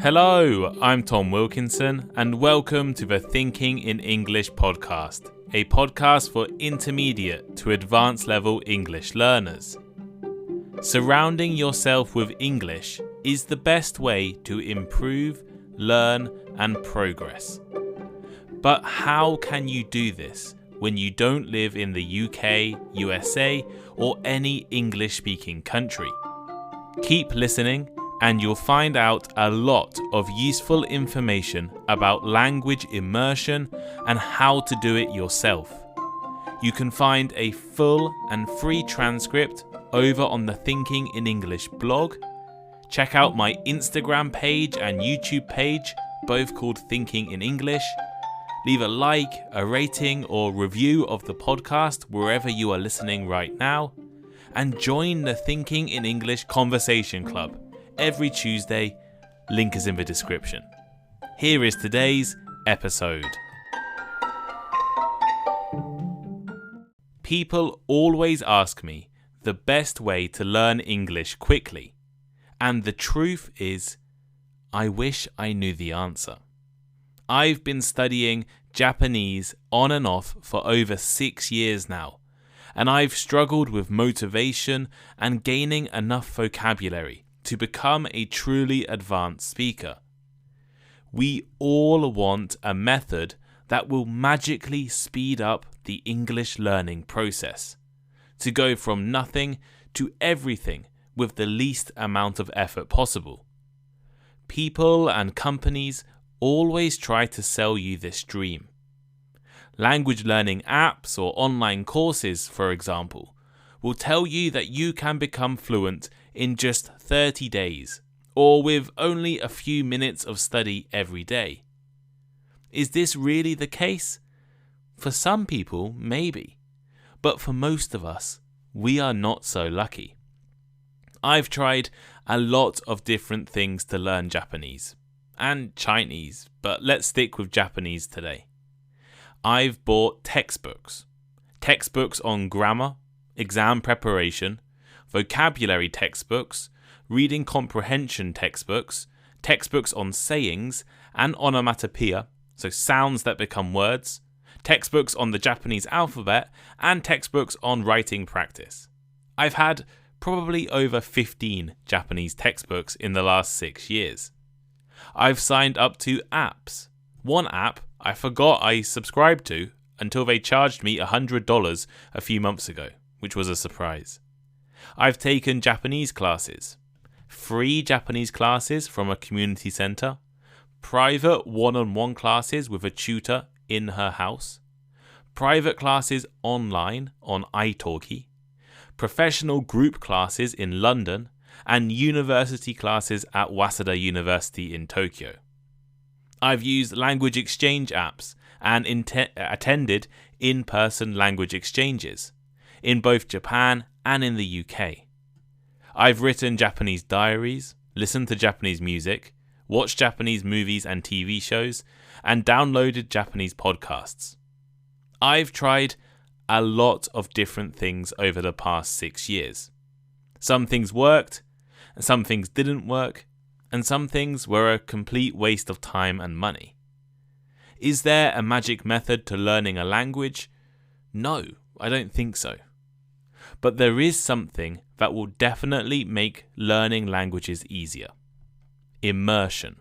Hello, I'm Tom Wilkinson, and welcome to the Thinking in English podcast, a podcast for intermediate to advanced level English learners. Surrounding yourself with English is the best way to improve, learn, and progress. But how can you do this when you don't live in the UK, USA, or any English-speaking country? Keep listening and you'll find out a lot of useful information about language immersion and how to do it yourself. You can find a full and free transcript over on the Thinking in English blog. Check out my Instagram page and YouTube page, both called Thinking in English. Leave a like, a rating, or review of the podcast wherever you are listening right now. And join the Thinking in English Conversation Club every Tuesday. Link is in the description. Here is today's episode. People always ask me the best way to learn English quickly. And the truth is, I wish I knew the answer. I've been studying Japanese on and off for over 6 years now, and I've struggled with motivation and gaining enough vocabulary to become a truly advanced speaker. We all want a method that will magically speed up the English learning process, to go from nothing to everything with the least amount of effort possible. People and companies always try to sell you this dream. Language learning apps or online courses, for example, will tell you that you can become fluent in just 30 days or with only a few minutes of study every day. Is this really the case? For some people, maybe, but for most of us, we are not so lucky. I've tried a lot of different things to learn Japanese and Chinese, but let's stick with Japanese today. I've bought textbooks on grammar, exam preparation, vocabulary textbooks, reading comprehension textbooks on sayings and onomatopoeia, so sounds that become words, textbooks on the Japanese alphabet, and textbooks on writing practice. I've had probably over 15 Japanese textbooks in the last 6 years. I've signed up to apps. One app I forgot I subscribed to until they charged me $100 a few months ago, which was a surprise. I've taken Japanese classes, free Japanese classes from a community center, private one-on-one classes with a tutor in her house, private classes online on italki, professional group classes in London, and university classes at Waseda University in Tokyo. I've used language exchange apps and attended in-person language exchanges in both Japan and in the UK. I've written Japanese diaries, listened to Japanese music, watched Japanese movies and TV shows, and downloaded Japanese podcasts. I've tried a lot of different things over the past 6 years. Some things worked, and some things didn't work, and some things were a complete waste of time and money. Is there a magic method to learning a language? No, I don't think so. But there is something that will definitely make learning languages easier. Immersion.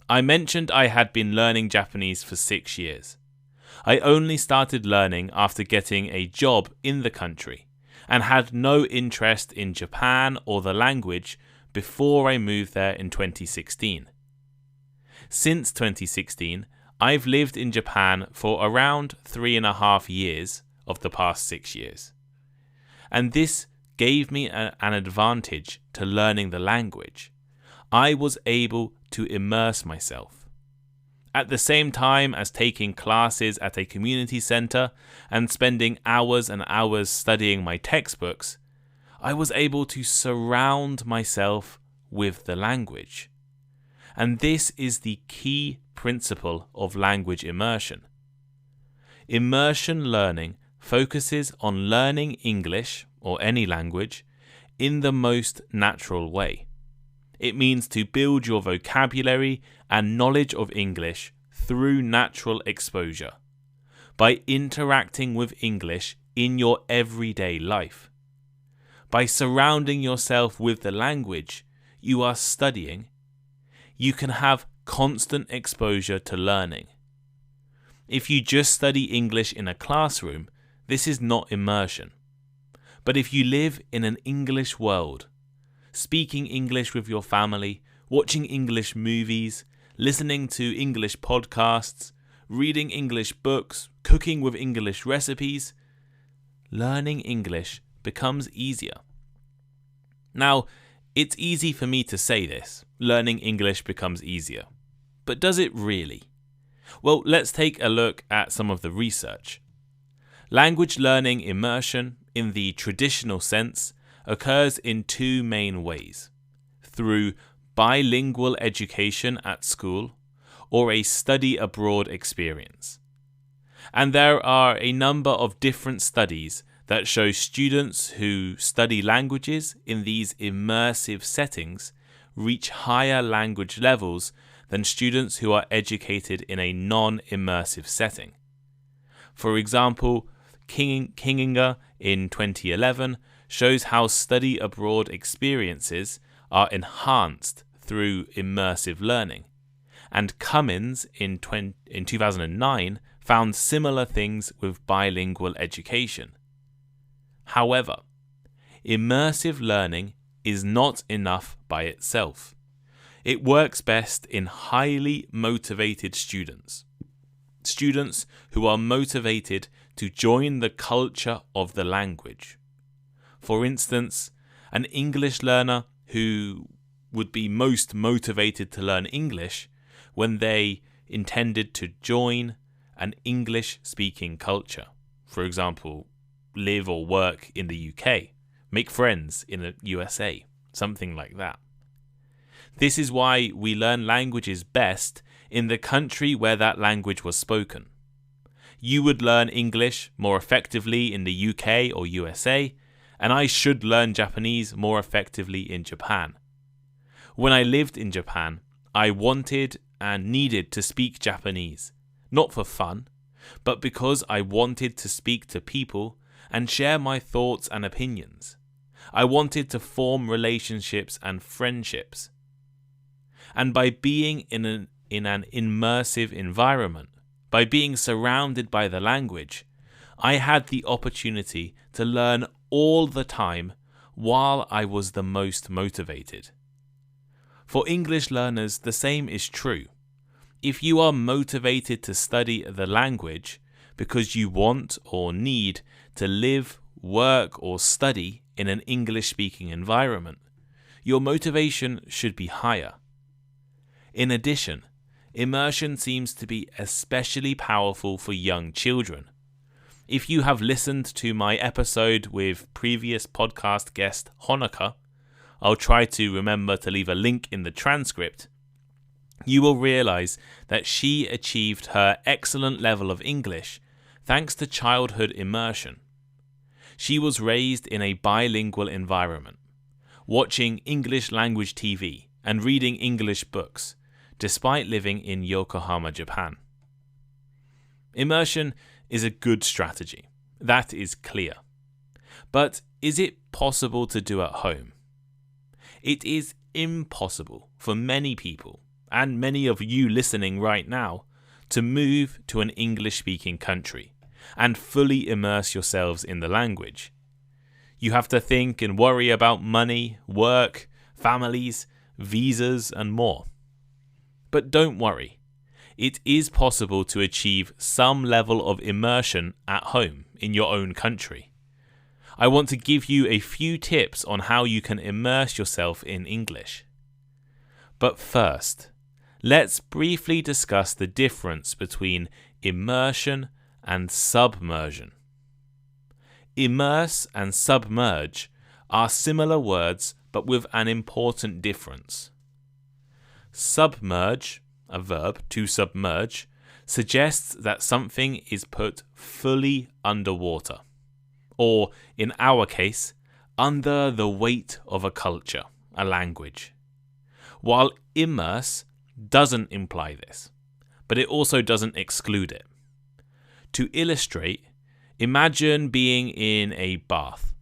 I mentioned I had been learning Japanese for 6 years. I only started learning after getting a job in the country and had no interest in Japan or the language before I moved there in 2016. Since 2016, I've lived in Japan for around 3.5 years of the past 6 years. And this gave me an advantage to learning the language. I was able to immerse myself. At the same time as taking classes at a community center and spending hours and hours studying my textbooks, I was able to surround myself with the language. And this is the key principle of language immersion. Immersion learning focuses on learning English or any language in the most natural way. It means to build your vocabulary and knowledge of English through natural exposure, by interacting with English in your everyday life. By surrounding yourself with the language you are studying, you can have constant exposure to learning. If you just study English in a classroom, this is not immersion. But if you live in an English world, speaking English with your family, watching English movies, listening to English podcasts, reading English books, cooking with English recipes, learning English becomes easier. Now, it's easy for me to say this, learning English becomes easier. But does it really? Well, let's take a look at some of the research. Language learning immersion, in the traditional sense, occurs in two main ways: through bilingual education at school or a study abroad experience. And there are a number of different studies that show students who study languages in these immersive settings reach higher language levels than students who are educated in a non-immersive setting. For example, Kinginger in 2011 shows how study abroad experiences are enhanced through immersive learning, and Cummins in 2009 found similar things with bilingual education. However, immersive learning is not enough by itself. It works best in highly motivated students who are motivated to join the culture of the language. For instance, an English learner who would be most motivated to learn English when they intended to join an English-speaking culture. For example, live or work in the UK, make friends in the USA, something like that. This is why we learn languages best in the country where that language was spoken. You would learn English more effectively in the UK or USA, and I should learn Japanese more effectively in Japan. When I lived in Japan, I wanted and needed to speak Japanese, not for fun, but because I wanted to speak to people and share my thoughts and opinions. I wanted to form relationships and friendships. And by being in an immersive environment, by being surrounded by the language, I had the opportunity to learn all the time while I was the most motivated. For English learners, the same is true. If you are motivated to study the language because you want or need to live, work, or study in an English-speaking environment, your motivation should be higher. In addition, immersion seems to be especially powerful for young children. If you have listened to my episode with previous podcast guest Honoka, I'll try to remember to leave a link in the transcript, you will realize that she achieved her excellent level of English thanks to childhood immersion. She was raised in a bilingual environment, watching English language TV and reading English books, despite living in Yokohama, Japan. Immersion is a good strategy. That is clear. But is it possible to do at home? It is impossible for many people, and many of you listening right now, to move to an English-speaking country and fully immerse yourselves in the language. You have to think and worry about money, work, families, visas, and more. But don't worry. It is possible to achieve some level of immersion at home in your own country. I want to give you a few tips on how you can immerse yourself in English. But first, let's briefly discuss the difference between immersion and submersion. Immerse and submerge are similar words but with an important difference. Submerge, a verb to submerge, suggests that something is put fully underwater, or in our case, under the weight of a culture, a language. while immerse doesn't imply this, but it also doesn't exclude it. To illustrate, imagine being in a bath.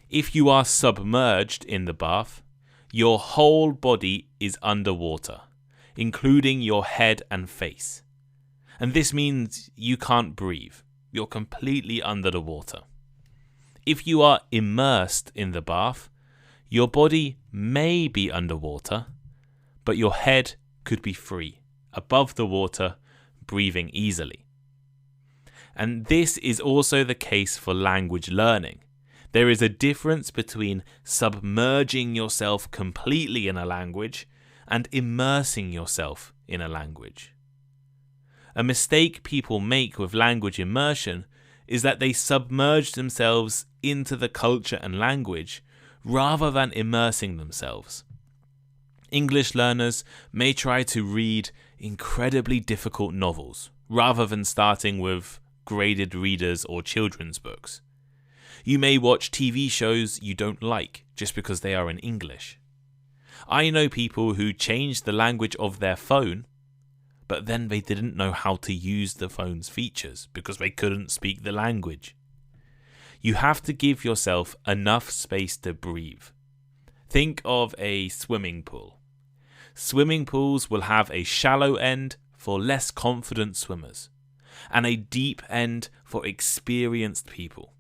If you are submerged in the bath, your whole body is underwater, including your head and face. And this means you can't breathe. You're completely under the water. If you are immersed in the bath, your body may be underwater, but your head could be free, above the water, breathing easily. And this is also the case for language learning. There is a difference between submerging yourself completely in a language and immersing yourself in a language. A mistake people make with language immersion is that they submerge themselves into the culture and language rather than immersing themselves. English learners may try to read incredibly difficult novels rather than starting with graded readers or children's books. You may watch TV shows you don't like just because they are in English. I know people who changed the language of their phone, but then they didn't know how to use the phone's features because they couldn't speak the language. You have to give yourself enough space to breathe. Think of a swimming pool. Swimming pools will have a shallow end for less confident swimmers and a deep end for experienced people.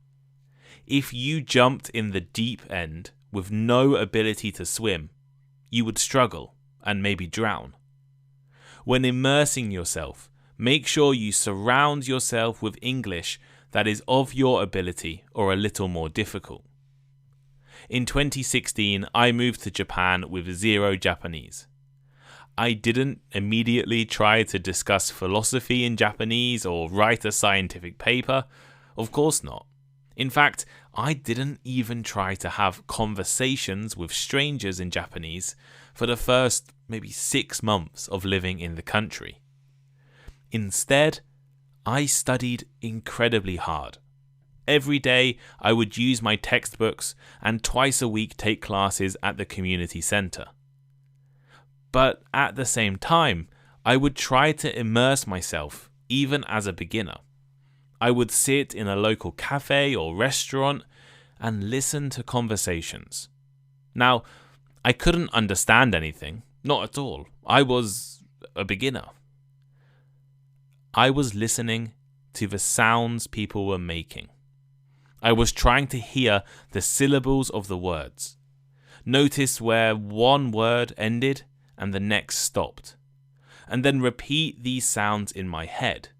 If you jumped in the deep end with no ability to swim, you would struggle and maybe drown. When immersing yourself, make sure you surround yourself with English that is of your ability or a little more difficult. In 2016, I moved to Japan with zero Japanese. I didn't immediately try to discuss philosophy in Japanese or write a scientific paper. Of course not. In fact, I didn't even try to have conversations with strangers in Japanese for the first maybe 6 months of living in the country. Instead, I studied incredibly hard. Every day I would use my textbooks and twice a week take classes at the community centre. But at the same time, I would try to immerse myself even as a beginner. I would sit in a local cafe or restaurant and listen to conversations. Now, I couldn't understand anything, not at all. I was a beginner. I was listening to the sounds people were making. I was trying to hear the syllables of the words. Notice where one word ended and the next stopped. And then repeat these sounds in my head.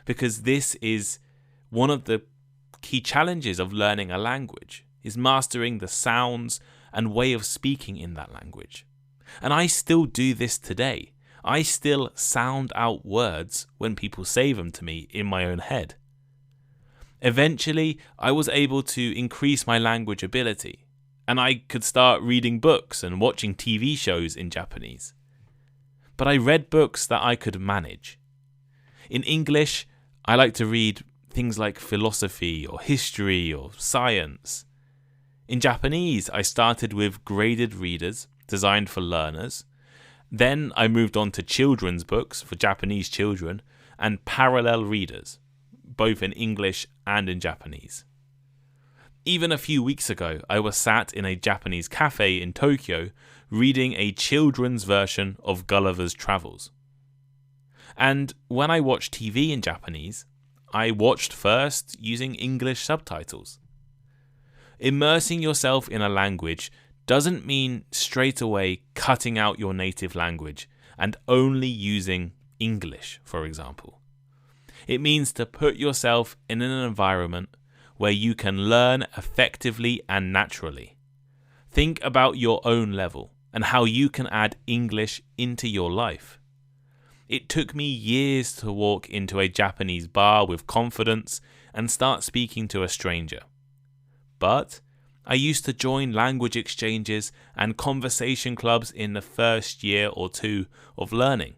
Because this is one of the key challenges of learning a language, is mastering the sounds and way of speaking in that language. And I still do this today. I still sound out words when people say them to me in my own head. Eventually, I was able to increase my language ability, and I could start reading books and watching TV shows in Japanese. But I read books that I could manage. In English, I like to read things like philosophy or history or science. In Japanese, I started with graded readers designed for learners. Then I moved on to children's books for Japanese children and parallel readers, both in English and in Japanese. Even a few weeks ago, I was sat in a Japanese cafe in Tokyo reading a children's version of Gulliver's Travels. And when I watched TV in Japanese, I watched first using English subtitles. Immersing yourself in a language doesn't mean straight away cutting out your native language and only using English, for example. It means to put yourself in an environment where you can learn effectively and naturally. Think about your own level and how you can add English into your life. It took me years to walk into a Japanese bar with confidence and start speaking to a stranger. But I used to join language exchanges and conversation clubs in the first year or two of learning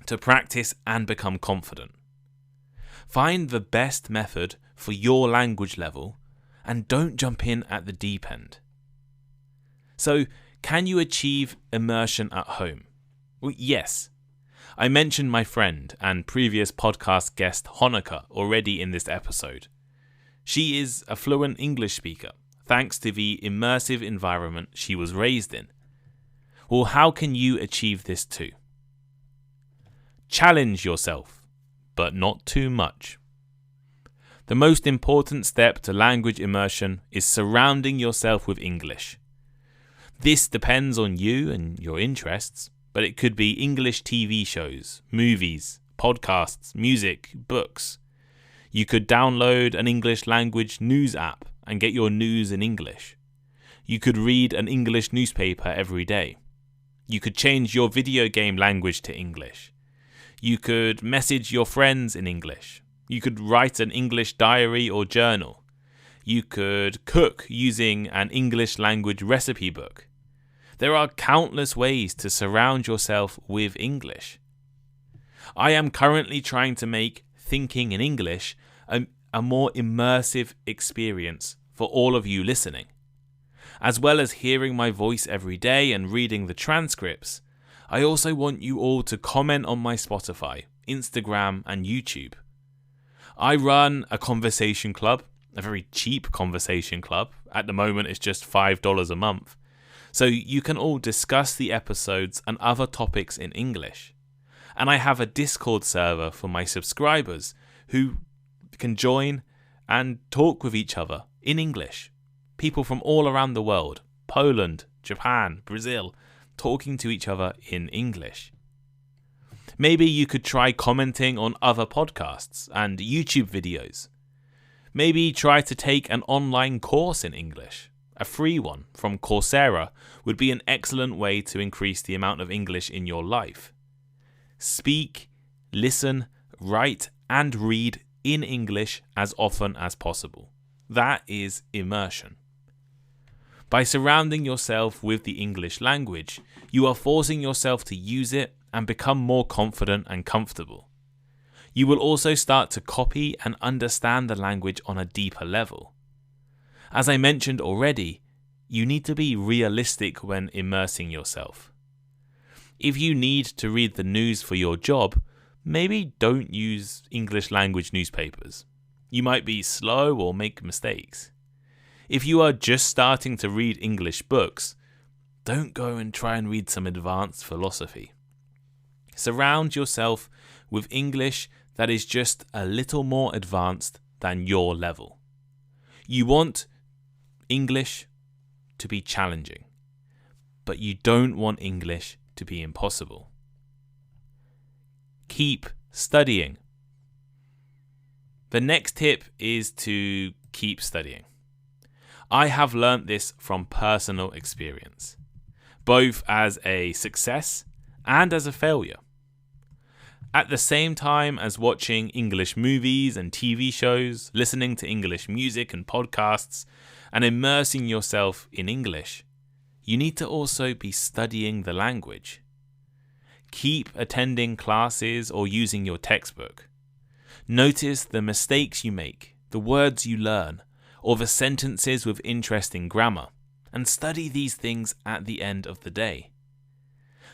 to practice and become confident. Find the best method for your language level and don't jump in at the deep end. So Can you achieve immersion at home? Well, yes. I mentioned my friend and previous podcast guest Honoka already in this episode. She is a fluent English speaker, thanks to the immersive environment she was raised in. Well, how can you achieve this too? Challenge yourself, but not too much. The most important step to language immersion is surrounding yourself with English. This depends on you and your interests, but it could be English TV shows, movies, podcasts, music, books. You could download an English language news app and get your news in English. You could read an English newspaper every day. You could change your video game language to English. You could message your friends in English. You could write an English diary or journal. You could cook using an English language recipe book. There are countless ways to surround yourself with English. I am currently trying to make thinking in English a more immersive experience for all of you listening. As well as hearing my voice every day and reading the transcripts, I also want you all to comment on my Spotify, Instagram, and YouTube. I run a conversation club, a very cheap conversation club. At the moment, it's just $5 a month. So you can all discuss the episodes and other topics in English. And I have a Discord server for my subscribers who can join and talk with each other in English. People from all around the world, Poland, Japan, Brazil, talking to each other in English. Maybe you could try commenting on other podcasts and YouTube videos. Maybe try to take an online course in English. A free one from Coursera would be an excellent way to increase the amount of English in your life. Speak, listen, write, and read in English as often as possible. That is immersion. By surrounding yourself with the English language, you are forcing yourself to use it and become more confident and comfortable. You will also start to copy and understand the language on a deeper level. As I mentioned already, you need to be realistic when immersing yourself. If you need to read the news for your job, maybe don't use English language newspapers. You might be slow or make mistakes. If you are just starting to read English books, don't go and try and read some advanced philosophy. Surround yourself with English that is just a little more advanced than your level. You want English to be challenging, but you don't want English to be impossible. Keep studying. The next tip is to keep studying. I have learnt this from personal experience, both as a success and as a failure. At the same time as watching English movies and TV shows, listening to English music and podcasts, and immersing yourself in English, you need to also be studying the language. Keep attending classes or using your textbook. Notice the mistakes you make, the words you learn, or the sentences with interesting grammar, and study these things at the end of the day.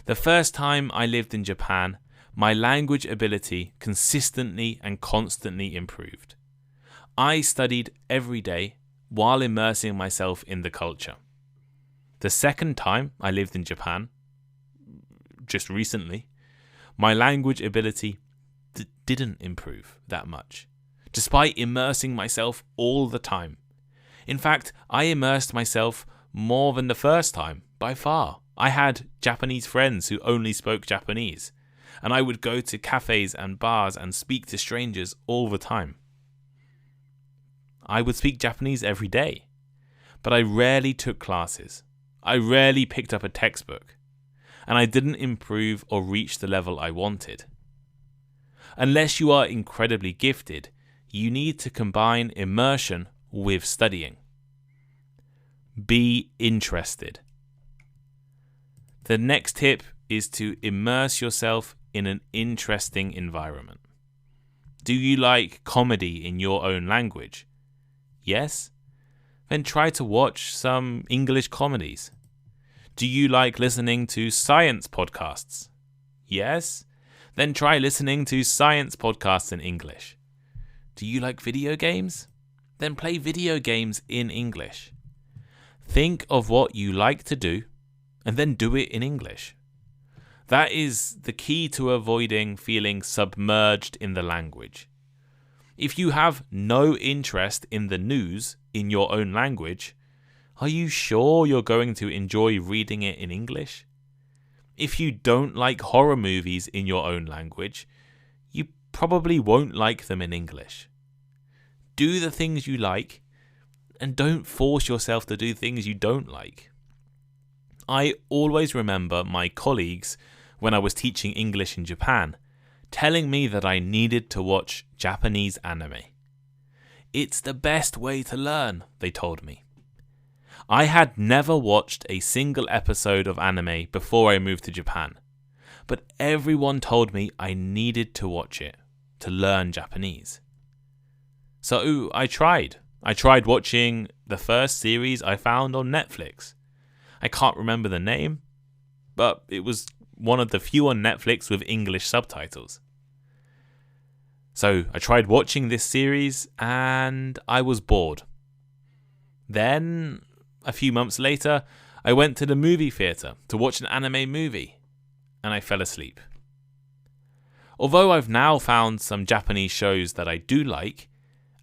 The first time I lived in Japan, my language ability consistently and constantly improved. I studied every day while immersing myself in the culture. The second time I lived in Japan, just recently, my language ability didn't improve that much, despite immersing myself all the time. In fact, I immersed myself more than the first time, by far. I had Japanese friends who only spoke Japanese, and I would go to cafes and bars and speak to strangers all the time. I would speak Japanese every day, but I rarely took classes. I rarely picked up a textbook, and I didn't improve or reach the level I wanted. Unless you are incredibly gifted, you need to combine immersion with studying. Be interested. The next tip is to immerse yourself in an interesting environment. Do you like comedy in your own language? Yes? Then try to watch some English comedies. Do you like listening to science podcasts? Yes? Then try listening to science podcasts in English. Do you like video games? Then play video games in English. Think of what you like to do and then do it in English. That is the key to avoiding feeling submerged in the language. If you have no interest in the news in your own language, are you sure you're going to enjoy reading it in English? If you don't like horror movies in your own language, you probably won't like them in English. Do the things you like, and don't force yourself to do things you don't like. I always remember my colleagues, when I was teaching English in Japan, telling me that I needed to watch Japanese anime. It's the best way to learn, they told me. I had never watched a single episode of anime before I moved to Japan, but everyone told me I needed to watch it to learn Japanese. So I tried. I tried watching the first series I found on Netflix. I can't remember the name, but it was one of the few on Netflix with English subtitles. So I tried watching this series and I was bored. Then, a few months later, I went to the movie theatre to watch an anime movie, and I fell asleep. Although I've now found some Japanese shows that I do like,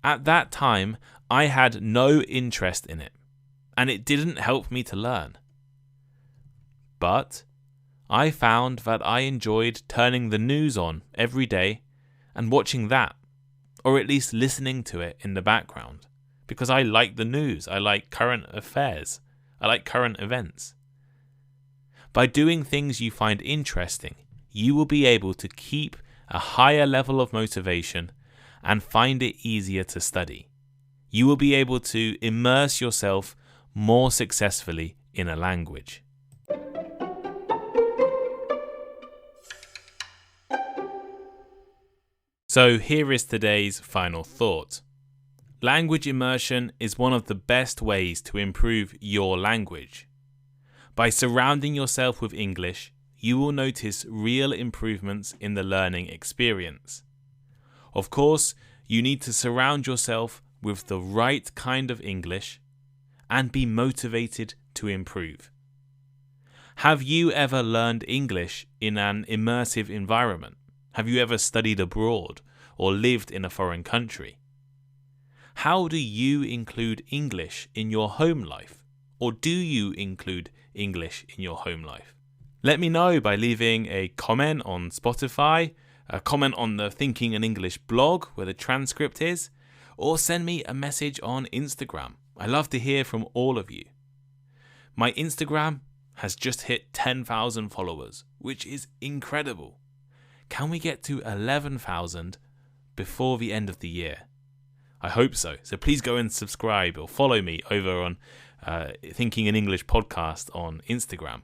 at that time I had no interest in it, and it didn't help me to learn. But I found that I enjoyed turning the news on every day and watching that, or at least listening to it in the background. Because I like the news, I like current affairs, I like current events. By doing things you find interesting, you will be able to keep a higher level of motivation and find it easier to study. You will be able to immerse yourself more successfully in a language. So here is today's final thought. Language immersion is one of the best ways to improve your language. By surrounding yourself with English, you will notice real improvements in the learning experience. Of course, you need to surround yourself with the right kind of English and be motivated to improve. Have you ever learned English in an immersive environment? Have you ever studied abroad or lived in a foreign country? How do you include English in your home life? Or do you include English in your home life? Let me know by leaving a comment on Spotify, a comment on the Thinking in English blog where the transcript is, or send me a message on Instagram. I love to hear from all of you. My Instagram has just hit 10,000 followers, which is incredible. Can we get to 11,000 before the end of the year? I hope so. So please go and subscribe or follow me over on Thinking in English podcast on Instagram.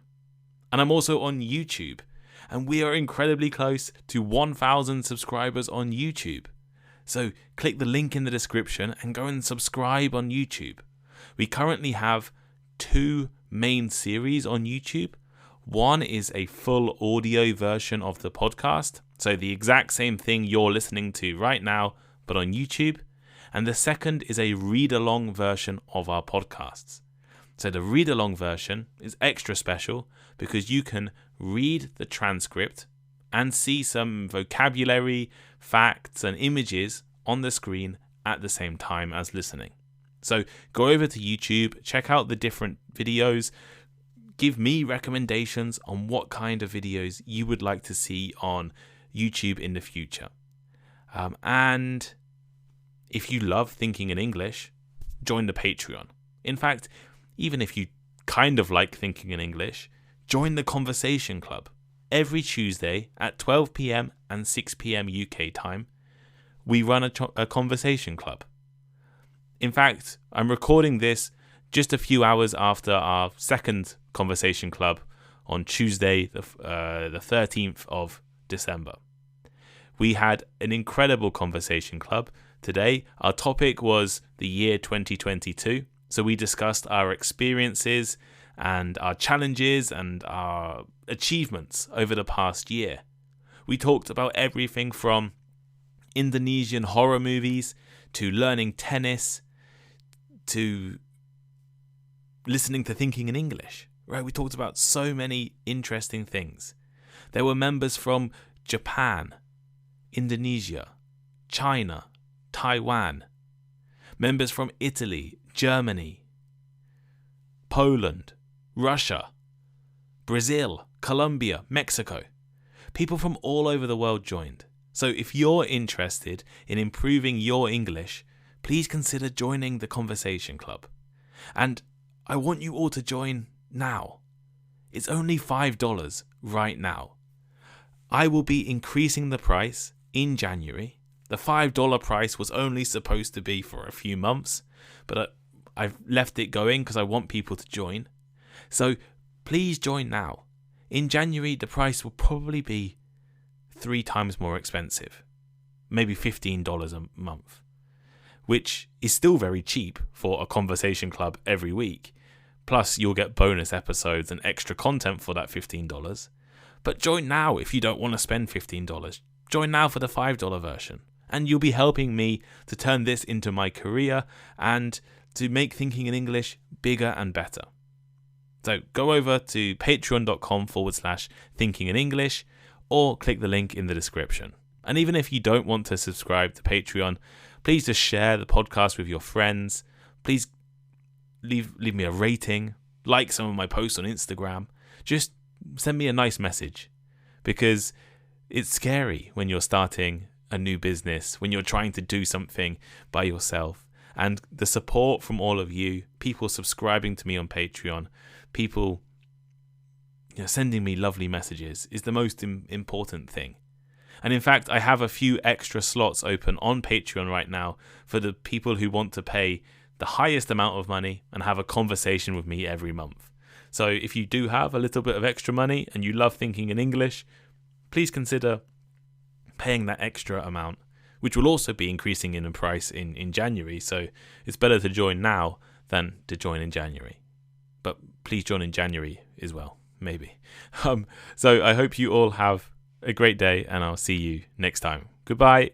And I'm also on YouTube. And we are incredibly close to 1,000 subscribers on YouTube. So click the link in the description and go and subscribe on YouTube. We currently have 2 main series on YouTube. One is a full audio version of the podcast. So the exact same thing you're listening to right now, but on YouTube. And the second is a read-along version of our podcasts. So the read-along version is extra special because you can read the transcript and see some vocabulary, facts, and images on the screen at the same time as listening. So go over to YouTube, check out the different videos, give me recommendations on what kind of videos you would like to see on YouTube in the future. And if you love Thinking in English, join the Patreon. In fact, even if you kind of like Thinking in English, join the Conversation Club. Every Tuesday at 12 p.m. and 6 p.m. UK time, we run a Conversation Club. In fact, I'm recording this just a few hours after our second Conversation Club on Tuesday, the 13th of December. We had an incredible Conversation Club. Today, our topic was the year 2022. So we discussed our experiences and our challenges and our achievements over the past year. We talked about everything from Indonesian horror movies to learning tennis to listening to Thinking in English. Right? We talked about so many interesting things. There were members from Japan, Indonesia, China, Taiwan, members from Italy, Germany, Poland, Russia, Brazil, Colombia, Mexico. People from all over the world joined. So if you're interested in improving your English, please consider joining the Conversation Club. And I want you all to join now. It's only $5 right now. I will be increasing the price in January. The $5 price was only supposed to be for a few months, but I've left it going because I want people to join. So please join now. In January, the price will probably be 3 times more expensive, maybe $15 a month, which is still very cheap for a Conversation Club every week. Plus, you'll get bonus episodes and extra content for that $15. But join now if you don't want to spend $15. Join now for the $5 version. And you'll be helping me to turn this into my career and to make Thinking in English bigger and better. So go over to patreon.com/Thinking in English or click the link in the description. And even if you don't want to subscribe to Patreon, please just share the podcast with your friends. Please leave me a rating, like some of my posts on Instagram. Just send me a nice message, because it's scary when you're starting a new business, when you're trying to do something by yourself. And the support from all of you, people subscribing to me on Patreon, people sending me lovely messages, is the most important thing. And in fact, I have a few extra slots open on Patreon right now for the people who want to pay the highest amount of money and have a conversation with me every month. So if you do have a little bit of extra money and you love Thinking in English, please consider paying that extra amount, which will also be increasing in price in January. So it's better to join now than to join in January. But please join in January as well, maybe. So I hope you all have a great day, and I'll see you next time. Goodbye.